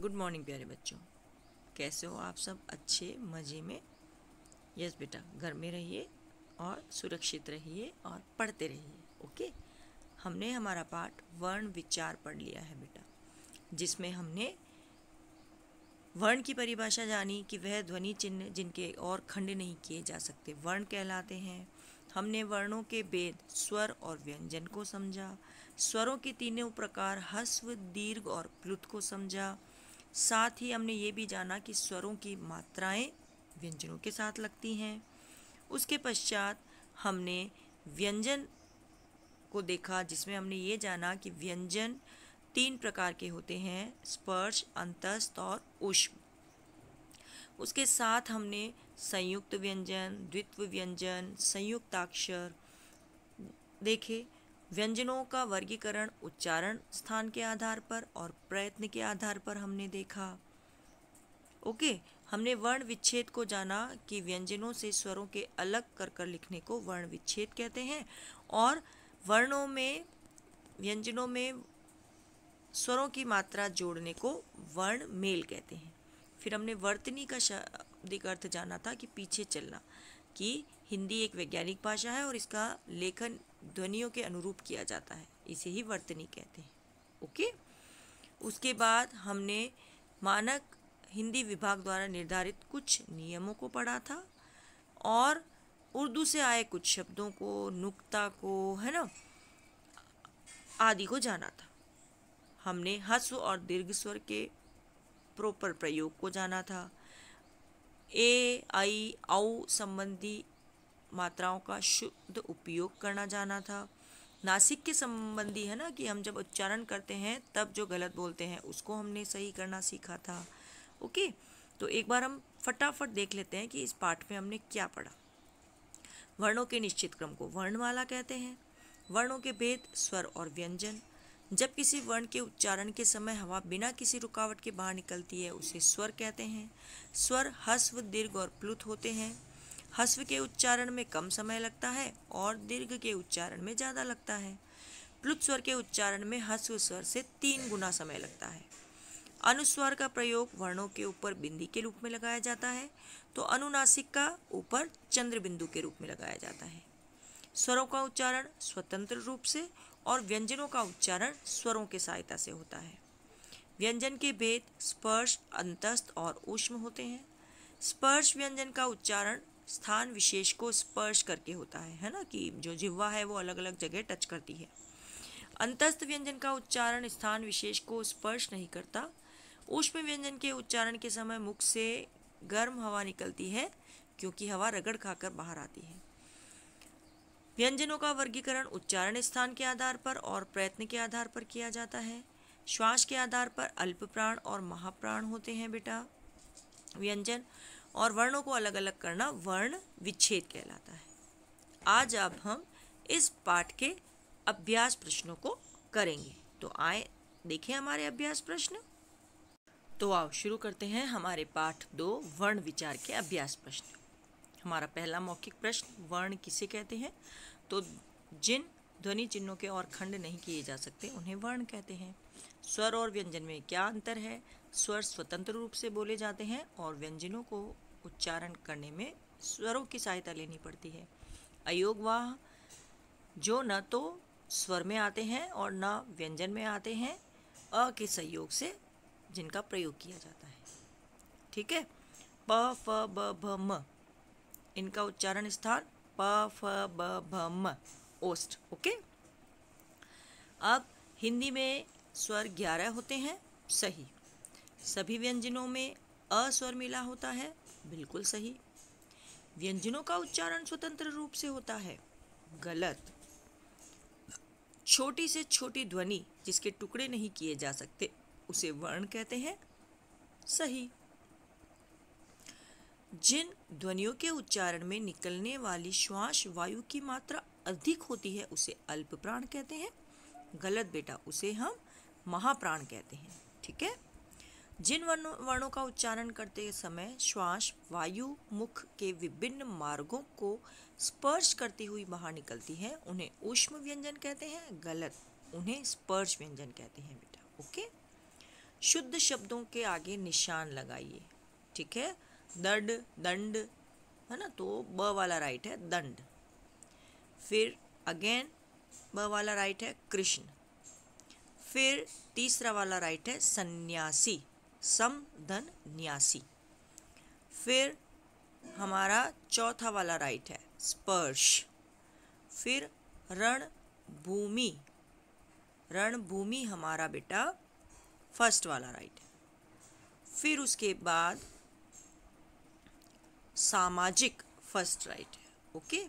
Good morning प्यारे बच्चों, कैसे हो आप सब? अच्छे मज़े में? यस बेटा, घर में रहिए और सुरक्षित रहिए और पढ़ते रहिए। ओके, हमने हमारा पाठ वर्ण विचार पढ़ लिया है बेटा, जिसमें हमने वर्ण की परिभाषा जानी कि वह ध्वनि चिन्ह जिनके और खंड नहीं किए जा सकते वर्ण कहलाते हैं। हमने वर्णों के भेद स्वर और व्यंजन को समझा। स्वरों के तीनों प्रकार ह्रस्व, दीर्घ और प्लुत को समझा। साथ ही हमने ये भी जाना कि स्वरों की मात्राएं व्यंजनों के साथ लगती हैं। उसके पश्चात हमने व्यंजन को देखा, जिसमें हमने ये जाना कि व्यंजन 3 प्रकार के होते हैं, स्पर्श, अंतस्थ और ऊष्म। उसके साथ हमने संयुक्त व्यंजन, द्वित्व व्यंजन, संयुक्ताक्षर देखे। व्यंजनों का वर्गीकरण उच्चारण स्थान के आधार पर और प्रयत्न के आधार पर हमने देखा। ओके, हमने वर्ण विच्छेद को जाना कि व्यंजनों से स्वरों के अलग कर लिखने को वर्ण विच्छेद कहते हैं और वर्णों में व्यंजनों में स्वरों की मात्रा जोड़ने को वर्ण मेल कहते हैं। फिर हमने वर्तनी का शाब्दिक अर्थ जाना था कि पीछे चलना, कि हिंदी एक वैज्ञानिक भाषा है और इसका लेखन ध्वनियों के अनुरूप किया जाता है, इसे ही वर्तनी कहते हैं। ओके, उसके बाद हमने मानक हिंदी विभाग द्वारा निर्धारित कुछ नियमों को पढ़ा था और उर्दू से आए कुछ शब्दों को, नुक्ता को, है ना, आदि को जाना था। हमने ह्रस्व और दीर्घ स्वर के प्रॉपर प्रयोग को जाना था। ए, आई, औ संबंधी मात्राओं का शुद्ध उपयोग करना जाना था। नासिक के संबंधी, है ना, कि हम जब उच्चारण करते हैं तब जो गलत बोलते हैं उसको हमने सही करना सीखा था। ओके, तो एक बार हम फटाफट देख लेते हैं कि इस पाठ में हमने क्या पढ़ा। वर्णों के निश्चित क्रम को वर्णमाला कहते हैं। वर्णों के भेद स्वर और व्यंजन। जब किसी वर्ण के उच्चारण के समय हवा बिना किसी रुकावट के बाहर निकलती है उसे स्वर कहते हैं। स्वर ह्रस्व, दीर्घ और प्लुत होते हैं। ह्रस्व के उच्चारण में कम समय लगता है और दीर्घ के उच्चारण में ज़्यादा लगता है। प्लुत स्वर के उच्चारण में ह्रस्व स्वर से 3 गुना समय लगता है। अनुस्वार का प्रयोग वर्णों के ऊपर बिंदी के रूप में लगाया जाता है, तो अनुनासिक का ऊपर चंद्र बिंदु के रूप में लगाया जाता है। स्वरों का उच्चारण स्वतंत्र रूप से और व्यंजनों का उच्चारण स्वरों के सहायता से होता है। व्यंजन के भेद स्पर्श, अंतस्थ और ऊष्म होते हैं। स्पर्श व्यंजन का उच्चारण स्थान विशेष को स्पर्श करके होता है ना, कि जो जिह्वा है वो अलग अलग जगह टच करती है। अंतस्थ व्यंजन का उच्चारण स्थान विशेष को स्पर्श नहीं करता। ऊष्म व्यंजन के उच्चारण के समय मुख से गर्म हवा निकलती है, क्योंकि हवा रगड़ खाकर बाहर आती है। व्यंजनों का वर्गीकरण उच्चारण स्थान के आधार पर और प्रयत्न के आधार पर किया जाता है। श्वास के आधार पर अल्प प्राण और महाप्राण होते हैं बेटा व्यंजन, और वर्णों को अलग अलग करना वर्ण विच्छेद कहलाता है। आज अब हम इस पाठ के अभ्यास प्रश्नों को करेंगे, तो आए देखें हमारे अभ्यास प्रश्न। तो आओ शुरू करते हैं हमारे पाठ 2 वर्ण विचार के अभ्यास प्रश्न। हमारा पहला मौखिक प्रश्न, वर्ण किसे कहते हैं? तो जिन ध्वनि चिन्हों के और खंड नहीं किए जा सकते उन्हें वर्ण कहते हैं। स्वर और व्यंजन में क्या अंतर है? स्वर स्वतंत्र रूप से बोले जाते हैं और व्यंजनों को उच्चारण करने में स्वरों की सहायता लेनी पड़ती है। अयोगवाह, जो न तो स्वर में आते हैं और न व्यंजन में आते हैं, अ के संयोग से जिनका प्रयोग किया जाता है। ठीक है, प, फ, ब, भ, म, इनका उच्चारण स्थान प, फ, ब, भ, म, ओस्ट। ओके, अब हिंदी में स्वर 11 होते हैं, सही। सभी व्यंजनों में अ स्वर मिला होता है, बिल्कुल सही। व्यंजनों का उच्चारण स्वतंत्र रूप से होता है, गलत। छोटी से छोटी ध्वनि जिसके टुकड़े नहीं किए जा सकते उसे वर्ण कहते हैं, सही। जिन ध्वनियों के उच्चारण में निकलने वाली श्वास वायु की मात्रा अधिक होती है उसे अल्प प्राण कहते हैं, गलत बेटा, उसे हम महाप्राण कहते हैं। ठीक है, जिन वर्णों का उच्चारण करते समय श्वास वायु मुख के विभिन्न मार्गों को स्पर्श करती हुई बाहर निकलती है उन्हें ऊष्म व्यंजन कहते हैं, गलत, उन्हें स्पर्श व्यंजन कहते हैं बेटा। ओके, शुद्ध शब्दों के आगे निशान लगाइए, ठीक है। दंड, दंड, है ना, तो ब वाला राइट है दंड। फिर अगेन ब वाला राइट है कृष्ण। फिर तीसरा वाला राइट है सन्यासी, सम धन न्यासी। फिर हमारा चौथा वाला राइट है स्पर्श। फिर रणभूमि, रणभूमि हमारा बेटा फर्स्ट वाला राइट है। फिर उसके बाद सामाजिक फर्स्ट राइट है, ओके।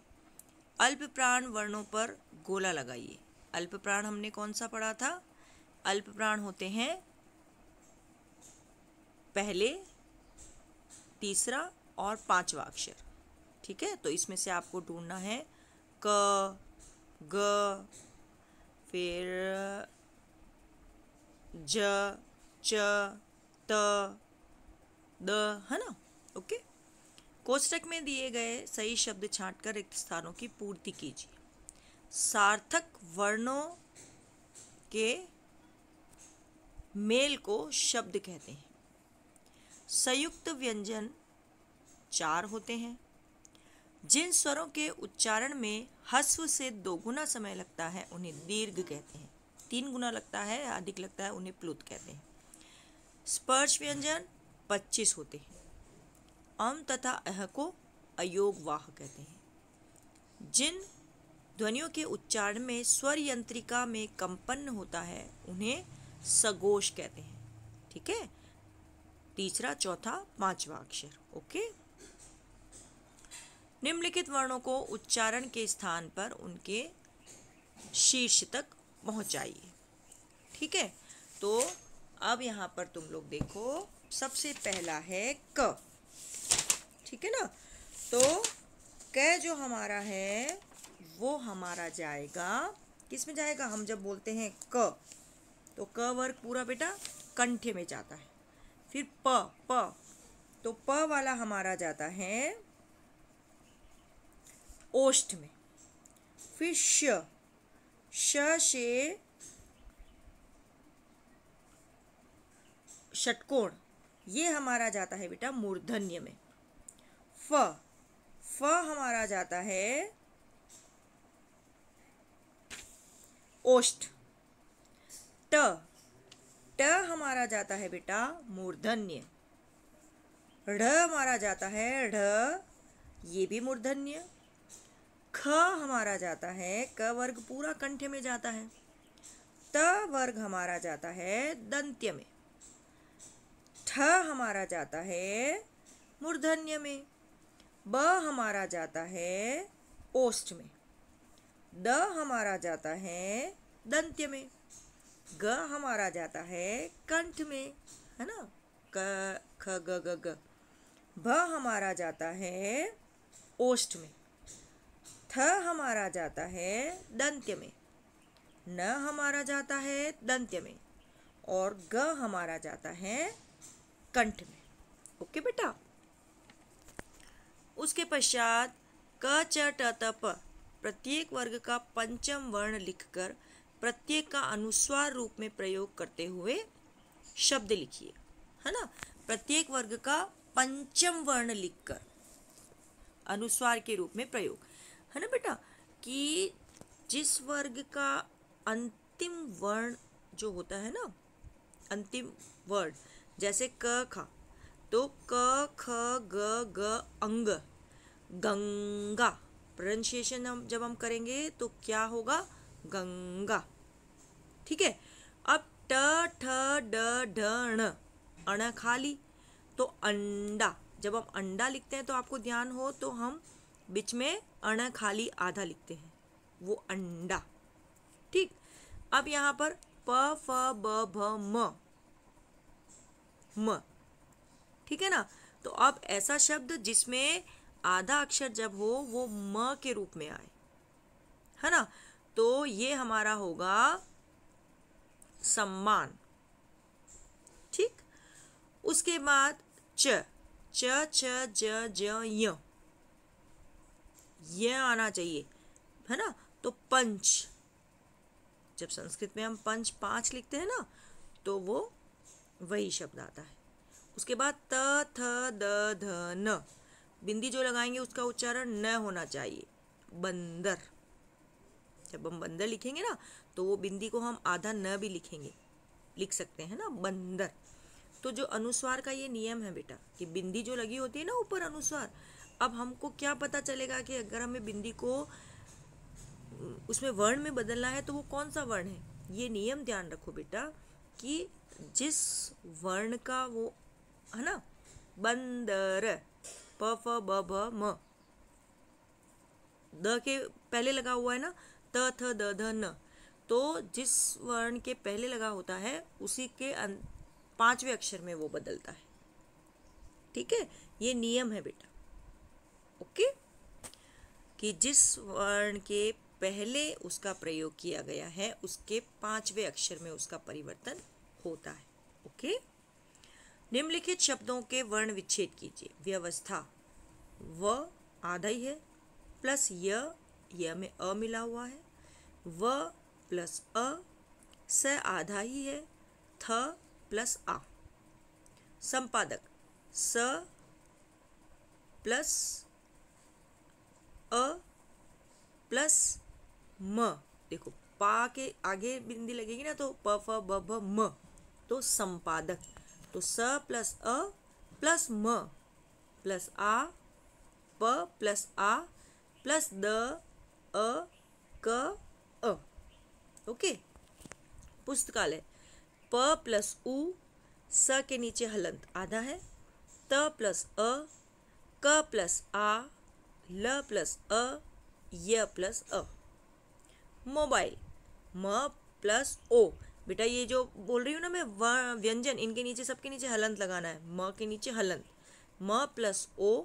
अल्प प्राण वर्णों पर गोला लगाइए। अल्प प्राण हमने कौन सा पढ़ा था? अल्प प्राण होते हैं पहले, तीसरा और पांचवा अक्षर, ठीक है। तो इसमें से आपको ढूंढना है क, ग, फिर ज, च, त, द, है ना, ओके। कोष्टक में दिए गए सही शब्द छांटकर रिक्त स्थानों की पूर्ति कीजिए। सार्थक वर्णों के मेल को शब्द कहते हैं। संयुक्त व्यंजन 4 होते हैं। जिन स्वरों के उच्चारण में ह्रस्व से 2 गुना समय लगता है उन्हें दीर्घ कहते हैं। 3 गुना लगता है, अधिक लगता है, उन्हें प्लुत कहते हैं। स्पर्श व्यंजन 25 होते हैं। अम तथा अह को अयोगवाह कहते हैं। जिन ध्वनियों के उच्चारण में स्वर यंत्रिका में कंपन होता है उन्हें सघोष कहते हैं, ठीक है। तीसरा, चौथा, पांचवा अक्षर, ओके। निम्नलिखित वर्णों को उच्चारण के स्थान पर उनके शीर्ष तक पहुंचाइए, ठीक है। तो अब यहाँ पर तुम लोग देखो, सबसे पहला है क, ठीक है ना। तो क जो हमारा है वो हमारा जाएगा, किस में जाएगा? हम जब बोलते हैं क तो क वर्ग पूरा बेटा कंठे में जाता है। फिर प, तो प वाला हमारा जाता है ओष्ठ में। फिर श से षटकोण, ये हमारा जाता है बेटा मूर्धन्य में। फ हमारा जाता है ओष्ठ। ट हमारा जाता है बेटा मूर्धन्य। ढ़ हमारा जाता है ढ़, ये भी मूर्धन्य। ख हमारा जाता है, क वर्ग पूरा कंठ में जाता है। त वर्ग हमारा जाता है दंत्य में। ठ हमारा जाता है मूर्धन्य में। ब हमारा जाता है ओष्ठ में। द हमारा जाता है दंत्य में। ग हमारा जाता है कंठ में, है ना, क ख ग ग ग। भ हमारा जाता है ओष्ठ में। थ हमारा जाता है दंत्य में। न हमारा जाता है दंत्य में। और ग हमारा जाता है कंठ में, ओके बेटा। उसके पश्चात क च ट त प प्रत्येक वर्ग का पंचम वर्ण लिखकर प्रत्येक का अनुस्वार रूप में प्रयोग करते हुए शब्द लिखिए, है ना। प्रत्येक वर्ग का पंचम वर्ण लिखकर अनुस्वार के रूप में प्रयोग, है ना बेटा, कि जिस वर्ग का अंतिम वर्ण जो होता है ना, अंतिम वर्ड, जैसे क ख, तो क ख ग ग अंग, गंगा प्रोनाउंसिएशन हम जब हम करेंगे तो क्या होगा? गंगा, ठीक है। अब ट ठ ड ढ ण, अण खाली, तो अंडा, जब हम अंडा लिखते हैं तो आपको ध्यान हो तो हम बीच में अण खाली आधा लिखते हैं, वो अंडा, ठीक। अब यहाँ पर प फ ब भ म, ठीक है ना। तो अब ऐसा शब्द जिसमें आधा अक्षर जब हो वो म के रूप में आए, है ना, तो ये हमारा होगा सम्मान, ठीक। उसके बाद च च ज ज य आना चाहिए, है ना। तो पंच, जब संस्कृत में हम पंच 5 लिखते हैं ना, तो वो वही शब्द आता है। उसके बाद त थ द ध न, बिंदी जो लगाएंगे उसका उच्चारण न होना चाहिए, बंदर। जब हम बंदर लिखेंगे ना तो वो बिंदी को हम आधा न भी लिख सकते हैं ना, बंदर। तो जो अनुस्वार का ये नियम है बेटा कि बिंदी जो लगी होती है ना ऊपर अनुस्वार, अब हमको क्या पता चलेगा कि अगर हमें बिंदी को उसमें वर्ण में बदलना है तो वो कौन सा वर्ण है। ये नियम ध्यान रखो बेटा कि जिस वर्ण का वो है ना, बंदर, प फ ब भ म, द के पहले लगा हुआ है ना, त थ द ध न, तो जिस वर्ण के पहले लगा होता है उसी के पांचवें अक्षर में वो बदलता है। ठीक है, ये नियम है बेटा। ओके, कि जिस वर्ण के पहले उसका प्रयोग किया गया है उसके पांचवें अक्षर में उसका परिवर्तन होता है। ओके, निम्नलिखित शब्दों के वर्ण विच्छेद कीजिए। व्यवस्था, व आधा ही है, प्लस य में अ मिला हुआ है, व प्लस अ, स आधा ही है, थ प्लस आ। संपादक, स प्लस अ प्लस म, देखो पा के आगे बिंदी लगेगी ना तो प फ ब भ म, तो संपादक। तो स प्लस अ प्लस म प्लस आ, प प्लस आ प्लस द अ क अ। ओके, पुस्तकालय, प प्लस उ, स के नीचे हलंत आधा है, त प्लस अ, क प्लस आ, ल प्लस अ, य प्लस अ। मोबाइल, म प्लस ओ, बेटा ये जो बोल रही हूँ ना मैं व्यंजन, इनके नीचे सबके नीचे हलंत लगाना है, म के नीचे हलंत, म प्लस ओ,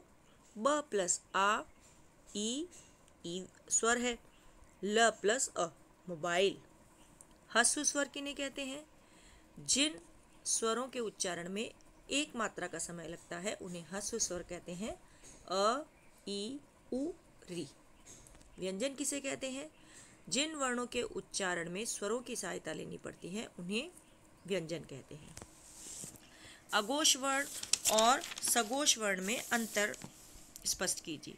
ब प्लस आ, ई स्वर है, ल प्लस अ, मोबाइल। ह्रस्व स्वर किन्हें कहते हैं? जिन स्वरों के उच्चारण में एक मात्रा का समय लगता है उन्हें ह्रस्व स्वर कहते हैं। अ, ई, उ, री। व्यंजन किसे कहते हैं? जिन वर्णों के उच्चारण में स्वरों की सहायता लेनी पड़ती है उन्हें व्यंजन कहते हैं। अघोष वर्ण और सघोष वर्ण में अंतर स्पष्ट कीजिए।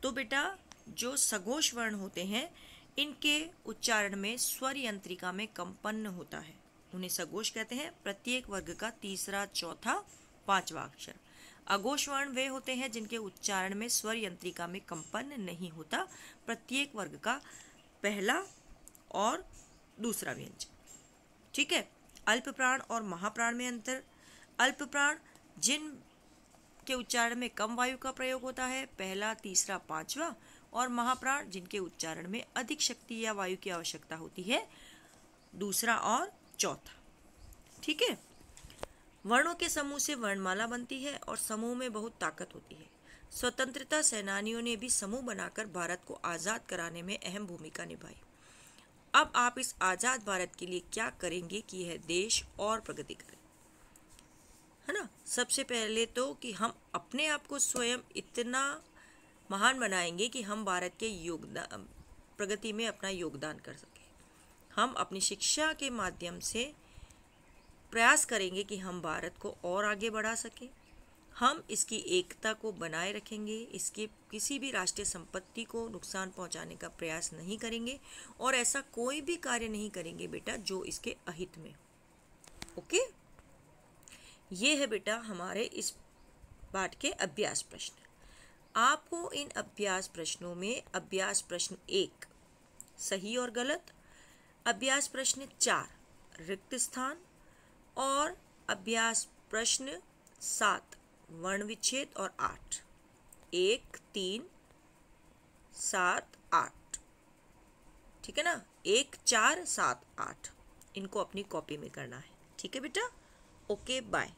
तो बेटा जो सघोष वर्ण होते हैं इनके उच्चारण में स्वर यंत्रिका में कंपन होता है, उन्हें सघोष कहते हैं। प्रत्येक वर्ग का तीसरा, चौथा, पांचवा अक्षर। अघोष वर्ण वे होते हैं जिनके उच्चारण में स्वर यंत्रिका में कंपन नहीं होता, प्रत्येक वर्ग का पहला और दूसरा व्यंजन। ठीक है। अल्प प्राण और महाप्राण में अंतर। अल्प प्राण जिन के उच्चारण में कम वायु का प्रयोग होता है, पहला, तीसरा, पांचवा, और महाप्राण जिनके उच्चारण में अधिक शक्ति या वायु की आवश्यकता होती है, दूसरा और चौथा। ठीक है। वर्णों के समूह से वर्णमाला बनती है और समूह में बहुत ताकत होती है। स्वतंत्रता सेनानियों ने भी समूह बनाकर भारत को आज़ाद कराने में अहम भूमिका निभाई। अब आप इस आज़ाद भारत के लिए क्या करेंगे कि यह देश और प्रगति करे, है ना। सबसे पहले तो कि हम अपने आप को स्वयं इतना महान बनाएंगे कि हम भारत के प्रगति में अपना योगदान कर सकें। हम अपनी शिक्षा के माध्यम से प्रयास करेंगे कि हम भारत को और आगे बढ़ा सकें। हम इसकी एकता को बनाए रखेंगे, इसके किसी भी राष्ट्रीय संपत्ति को नुकसान पहुंचाने का प्रयास नहीं करेंगे और ऐसा कोई भी कार्य नहीं करेंगे बेटा जो इसके अहित में। ओके, ये है बेटा हमारे इस पाठ के अभ्यास प्रश्न। आपको इन अभ्यास प्रश्नों में अभ्यास प्रश्न 1 सही और गलत, अभ्यास प्रश्न 4 रिक्त स्थान और अभ्यास प्रश्न 7 वर्ण विच्छेद और 8 1, 3, 7, 8। ठीक है ना, 1, 4, 7, 8 इनको अपनी कॉपी में करना है। ठीक है बेटा, ओके बाय।